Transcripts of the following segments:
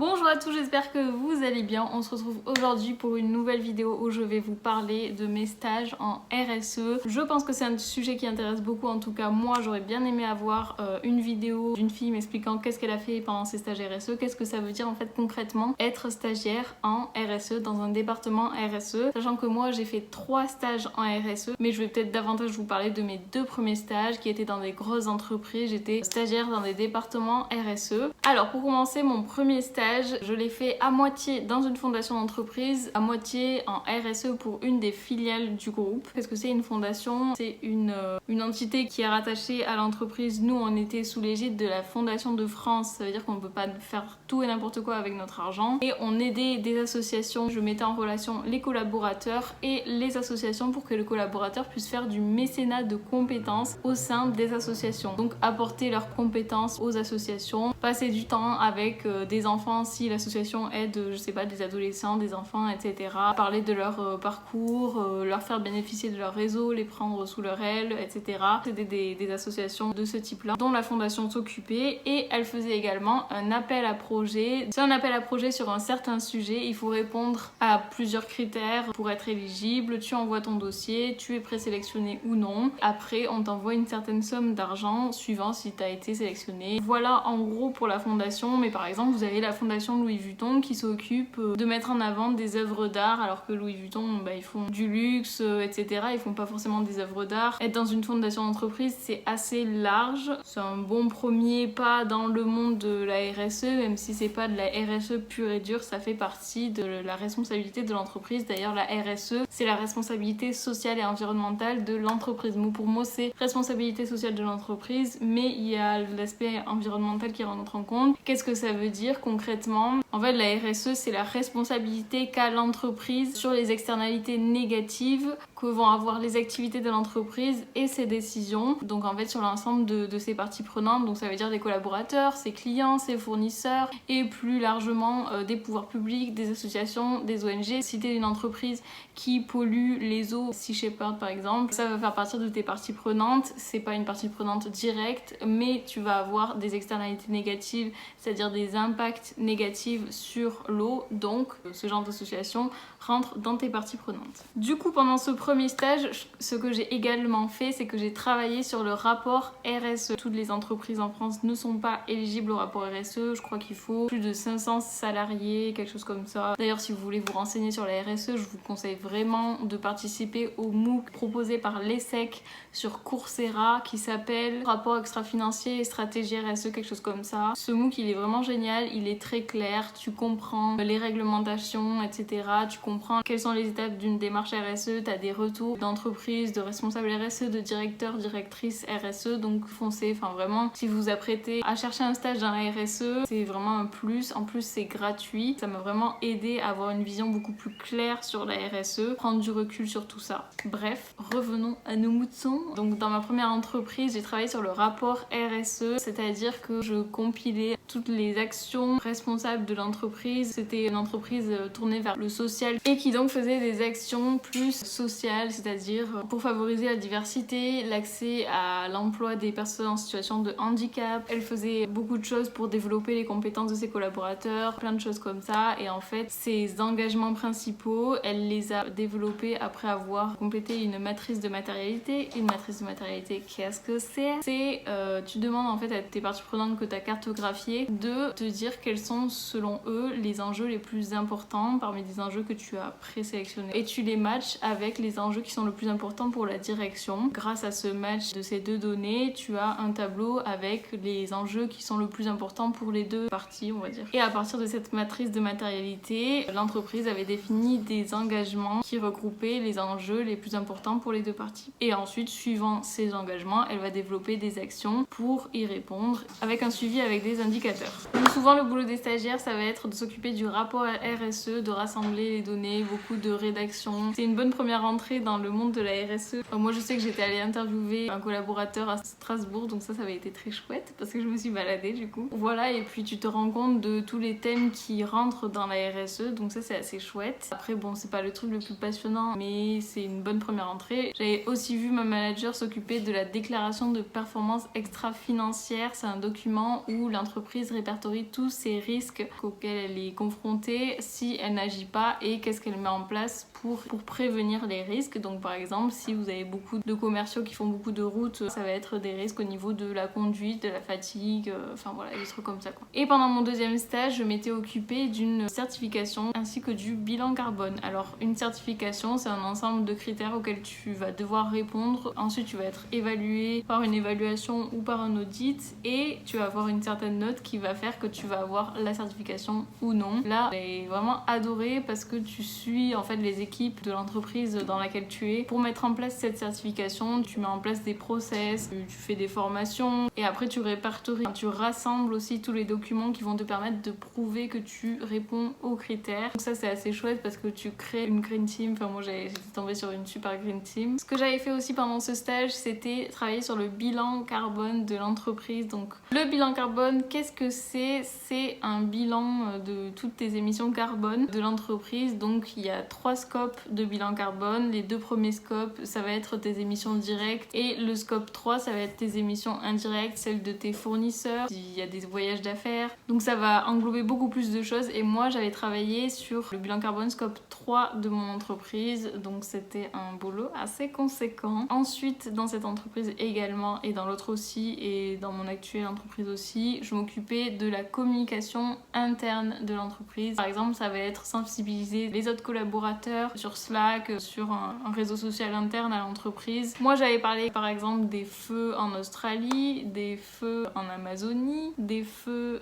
Bonjour à tous, j'espère que vous allez bien. On se retrouve aujourd'hui pour une nouvelle vidéo où je vais vous parler de mes stages en RSE. Je pense que c'est un sujet qui intéresse beaucoup, en tout cas moi j'aurais bien aimé avoir une vidéo d'une fille m'expliquant qu'est-ce qu'elle a fait pendant ses stages RSE, qu'est-ce que ça veut dire en fait concrètement être stagiaire en RSE dans un département RSE. Sachant que moi j'ai fait 3 stages en RSE, mais je vais peut-être davantage vous parler de mes 2 premiers stages qui étaient dans des grosses entreprises. J'étais stagiaire dans des départements RSE. Alors pour commencer, mon premier stage, je l'ai fait à moitié dans une fondation d'entreprise, à moitié en RSE pour une des filiales du groupe. Qu'est-ce que c'est une fondation? C'est une entité qui est rattachée à l'entreprise. Nous, on était sous l'égide de la Fondation de France. Ça veut dire qu'on ne peut pas faire tout et n'importe quoi avec notre argent. Et on aidait des associations. Je mettais en relation les collaborateurs et les associations pour que les collaborateurs puissent faire du mécénat de compétences au sein des associations. Donc apporter leurs compétences aux associations, passer du temps avec des enfants si l'association aide, je sais pas, des adolescents, des enfants, etc. Parler de leur parcours, leur faire bénéficier de leur réseau, les prendre sous leur aile, etc. C'était des associations de ce type-là dont la fondation s'occupait, et elle faisait également un appel à projet. C'est un appel à projet sur un certain sujet, il faut répondre à plusieurs critères pour être éligible. Tu envoies ton dossier, tu es présélectionné ou non. Après, on t'envoie une certaine somme d'argent suivant si tu as été sélectionné. Voilà en gros pour la fondation, mais par exemple vous avez la fondation Louis Vuitton qui s'occupe de mettre en avant des œuvres d'art, alors que Louis Vuitton ils font du luxe, etc. Ils font pas forcément des œuvres d'art. Être dans une fondation d'entreprise, c'est assez large. C'est un bon premier pas dans le monde de la RSE, même si c'est pas de la RSE pure et dure, ça fait partie de la responsabilité de l'entreprise. D'ailleurs la RSE, c'est la responsabilité sociale et environnementale de l'entreprise. Pour moi c'est responsabilité sociale de l'entreprise, mais il y a l'aspect environnemental qui rentre en compte. Qu'est-ce que ça veut dire concrètement? En fait, la RSE, c'est la responsabilité qu'a l'entreprise sur les externalités négatives que vont avoir les activités de l'entreprise et ses décisions. Donc en fait, sur l'ensemble de ses parties prenantes, donc ça veut dire des collaborateurs, ses clients, ses fournisseurs, et plus largement des pouvoirs publics, des associations, des ONG. Si t'es une entreprise qui pollue les eaux, Sea Shepherd par exemple, ça va faire partie de tes parties prenantes. C'est pas une partie prenante directe, mais tu vas avoir des externalités négatives, c'est-à-dire des impacts négatifs sur l'eau. Donc ce genre d'association rentre dans tes parties prenantes. Du coup, pendant ce premier stage, ce que j'ai également fait, c'est que j'ai travaillé sur le rapport RSE. Toutes les entreprises en France ne sont pas éligibles au rapport RSE. Je crois qu'il faut plus de 500 salariés, quelque chose comme ça. D'ailleurs, si vous voulez vous renseigner sur la RSE, je vous conseille vraiment de participer au MOOC proposé par l'ESSEC sur Coursera qui s'appelle Rapport extra-financier et stratégie RSE, quelque chose comme ça. Ce MOOC, il est vraiment génial, il est très clair, tu comprends les réglementations, etc. Tu comprends quelles sont les étapes d'une démarche RSE, tu as des retours d'entreprises, de responsables RSE, de directeurs, directrices RSE, donc foncez, enfin vraiment, si vous vous apprêtez à chercher un stage dans la RSE, c'est vraiment un plus. En plus, c'est gratuit. Ça m'a vraiment aidé à avoir une vision beaucoup plus claire sur la RSE, prendre du recul sur tout ça. Bref, revenons à nos moutons. Donc dans ma première entreprise, j'ai travaillé sur le rapport RSE, c'est-à-dire que je compilais toutes les actions responsables de l'entreprise. C'était une entreprise tournée vers le social et qui donc faisait des actions plus sociales, c'est-à-dire pour favoriser la diversité, l'accès à l'emploi des personnes en situation de handicap. Elle faisait beaucoup de choses pour développer les compétences de ses collaborateurs, plein de choses comme ça. Et en fait, ses engagements principaux, elle les a développés après avoir complété une matrice de matérialité. Une matrice de matérialité, qu'est-ce que c'est? C'est, tu demandes en fait à tes parties prenantes que tu as cartographiées de te dire quels sont selon eux les enjeux les plus importants parmi des enjeux que tu as présélectionnés. Et tu les matches avec les enjeux qui sont le plus importants pour la direction. Grâce à ce match de ces deux données, tu as un tableau avec les enjeux qui sont le plus importants pour les deux parties, on va dire. Et à partir de cette matrice de matérialité, l'entreprise avait défini des engagements qui regroupaient les enjeux les plus importants pour les deux parties. Et ensuite, suivant ces engagements, elle va développer des actions pour y répondre avec un suivi avec des indicateurs. Donc souvent, le boulot des stagiaires, ça va être de s'occuper du rapport RSE, de rassembler les données, beaucoup de rédaction. C'est une bonne première entrée dans le monde de la RSE. Moi, je sais que j'étais allée interviewer un collaborateur à Strasbourg, donc ça avait été très chouette parce que je me suis baladée du coup. Voilà, et puis tu te rends compte de tous les thèmes qui rentrent dans la RSE, donc ça c'est assez chouette. Après bon, c'est pas le truc le plus passionnant, mais c'est une bonne première entrée. J'avais aussi vu ma manager s'occuper de la déclaration de performance extra-financière. C'est un document où l'entreprise répertorie tous ses risques risques auxquels elle est confrontée si elle n'agit pas et qu'est-ce qu'elle met en place pour prévenir les risques. Donc par exemple, si vous avez beaucoup de commerciaux qui font beaucoup de routes, ça va être des risques au niveau de la conduite, de la fatigue, enfin voilà, des trucs comme ça quoi. Et pendant mon deuxième stage, je m'étais occupée d'une certification ainsi que du bilan carbone. Alors une certification, c'est un ensemble de critères auxquels tu vas devoir répondre. Ensuite, tu vas être évalué par une évaluation ou par un audit et tu vas avoir une certaine note qui va faire que tu vas avoir la certification ou non. Là, j'ai vraiment adoré parce que tu suis en fait les équipes de l'entreprise dans laquelle tu es pour mettre en place cette certification. Tu mets en place des process, tu fais des formations et après tu répertories, tu rassembles aussi tous les documents qui vont te permettre de prouver que tu réponds aux critères. Donc ça c'est assez chouette parce que tu crées une green team. Enfin moi j'étais tombée sur une super green team. Ce que j'avais fait aussi pendant ce stage, c'était travailler sur le bilan carbone de l'entreprise. Donc le bilan carbone, qu'est-ce que c'est? C'est un bilan de toutes tes émissions carbone de l'entreprise. Donc il y a 3 scopes de bilan carbone. Les 2 premiers scopes, ça va être tes émissions directes et le scope 3, ça va être tes émissions indirectes, celles de tes fournisseurs. Il y a des voyages d'affaires. Donc ça va englober beaucoup plus de choses et moi j'avais travaillé sur le bilan carbone scope 3 de mon entreprise. Donc c'était un boulot assez conséquent. Ensuite, dans cette entreprise également et dans l'autre aussi et dans mon actuelle entreprise aussi, je m'occupais de la communication interne de l'entreprise. Par exemple, ça va être sensibiliser les autres collaborateurs sur Slack, sur un réseau social interne à l'entreprise. Moi, j'avais parlé par exemple des feux en Australie, des feux en Amazonie, des feux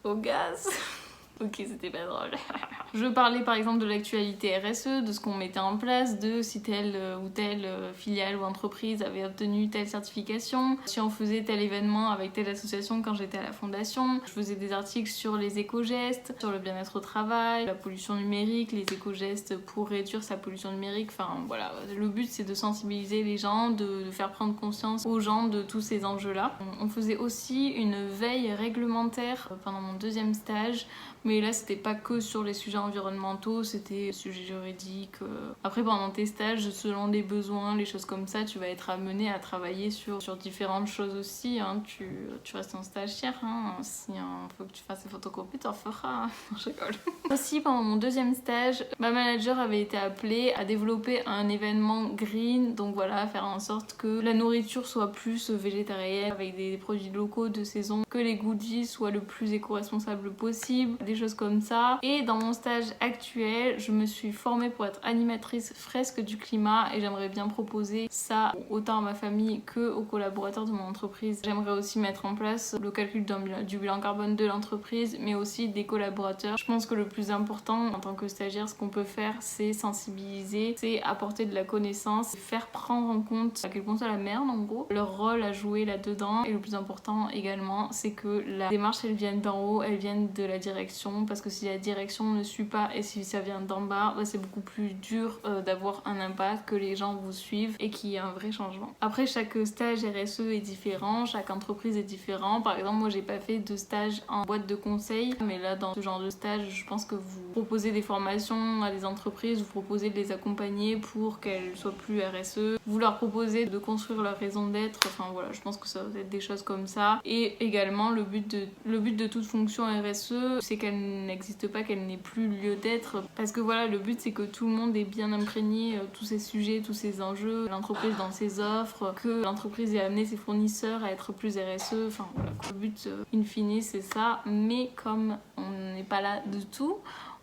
au gaz. Ok, c'était pas drôle. Je parlais par exemple de l'actualité RSE, de ce qu'on mettait en place, de si telle ou telle filiale ou entreprise avait obtenu telle certification, si on faisait tel événement avec telle association quand j'étais à la fondation. Je faisais des articles sur les éco-gestes, sur le bien-être au travail, la pollution numérique, les éco-gestes pour réduire sa pollution numérique. Enfin voilà, le but c'est de sensibiliser les gens, de faire prendre conscience aux gens de tous ces enjeux-là. On faisait aussi une veille réglementaire pendant mon deuxième stage. Mais là, c'était pas que sur les sujets environnementaux, c'était sujets juridiques. Après, pendant tes stages, selon les besoins, les choses comme ça, tu vas être amené à travailler sur différentes choses aussi. Hein. Tu restes en stagiaire. Hein. Si faut que tu fasses des photocopies, t'en feras. Je rigole. Aussi, pendant mon deuxième stage, ma manager avait été appelée à développer un événement green. Donc voilà, faire en sorte que la nourriture soit plus végétarienne, avec des produits locaux de saison, que les goodies soient le plus éco-responsables possible. Des choses comme ça. Et dans mon stage actuel, je me suis formée pour être animatrice fresque du climat et j'aimerais bien proposer ça autant à ma famille que aux collaborateurs de mon entreprise. J'aimerais aussi mettre en place le calcul du bilan carbone de l'entreprise, mais aussi des collaborateurs. Je pense que le plus important en tant que stagiaire, ce qu'on peut faire, c'est sensibiliser, c'est apporter de la connaissance, faire prendre en compte à quel point c'est la merde en gros, leur rôle à jouer là-dedans. Et le plus important également, c'est que la démarche, elle vienne d'en haut, elle vienne de la direction. Parce que si la direction ne suit pas et si ça vient d'en bas, c'est beaucoup plus dur d'avoir un impact, que les gens vous suivent et qu'il y ait un vrai changement. Après, chaque stage RSE est différent, chaque entreprise est différent. Par exemple, moi j'ai pas fait de stage en boîte de conseil, mais là dans ce genre de stage, je pense que vous proposez des formations à des entreprises, vous proposez de les accompagner pour qu'elles soient plus RSE, vous leur proposez de construire leur raison d'être, enfin voilà, je pense que ça va être des choses comme ça. Et également, le but de toute fonction RSE, c'est qu'elle n'existe pas, qu'elle n'ait plus lieu d'être, parce que voilà, le but c'est que tout le monde est bien imprégné tous ces sujets, tous ces enjeux, l'entreprise dans ses offres, que l'entreprise ait amené ses fournisseurs à être plus RSE, enfin voilà, le but in fine c'est ça. Mais comme on n'est pas là de tout,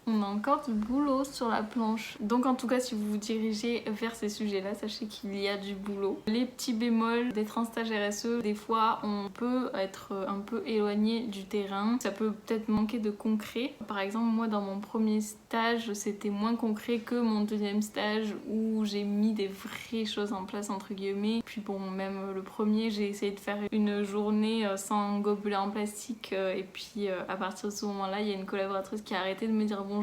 on a encore du boulot sur la planche. Donc en tout cas, si vous vous dirigez vers ces sujets-là, sachez qu'il y a du boulot. Les petits bémols d'être en stage RSE, des fois on peut être un peu éloigné du terrain. Ça peut peut-être manquer de concret. Par exemple, moi dans mon premier stage, c'était moins concret que mon deuxième stage où j'ai mis des vraies choses en place entre guillemets. Puis bon, même le premier, j'ai essayé de faire une journée sans gobelet en plastique et puis à partir de ce moment-là, il y a une collaboratrice qui a arrêté de me dire bonjour.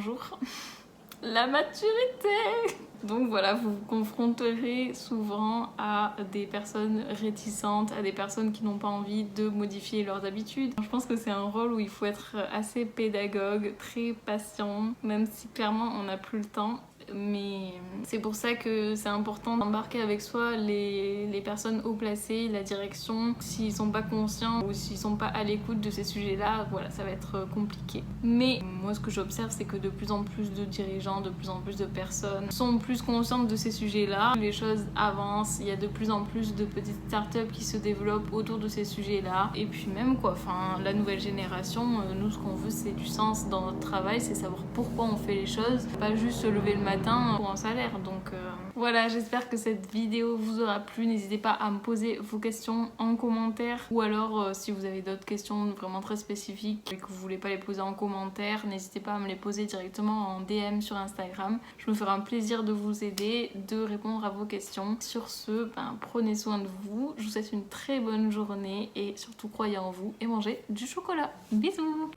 La maturité! Donc voilà, vous vous confronterez souvent à des personnes réticentes, à des personnes qui n'ont pas envie de modifier leurs habitudes. Je pense que c'est un rôle où il faut être assez pédagogue, très patient, même si clairement on n'a plus le temps. mais c'est pour ça que c'est important d'embarquer avec soi les personnes haut placées, la direction. S'ils sont pas conscients ou s'ils sont pas à l'écoute de ces sujets-là, voilà, ça va être compliqué. Mais moi, ce que j'observe, c'est que de plus en plus de dirigeants, de plus en plus de personnes sont plus conscientes de ces sujets-là. Les choses avancent, il y a de plus en plus de petites startups qui se développent autour de ces sujets-là. Et puis même quoi, enfin, la nouvelle génération, nous, ce qu'on veut, c'est du sens dans notre travail, c'est savoir pourquoi on fait les choses, pas juste se lever le matin pour un salaire. Donc voilà, j'espère que cette vidéo vous aura plu. N'hésitez pas à me poser vos questions en commentaire, ou alors si vous avez d'autres questions vraiment très spécifiques et que vous voulez pas les poser en commentaire, n'hésitez pas à me les poser directement en DM sur Instagram. Je me ferai un plaisir de vous aider, de répondre à vos questions. Sur ce, prenez soin de vous. Je vous souhaite une très bonne journée et surtout croyez en vous et mangez du chocolat. Bisous.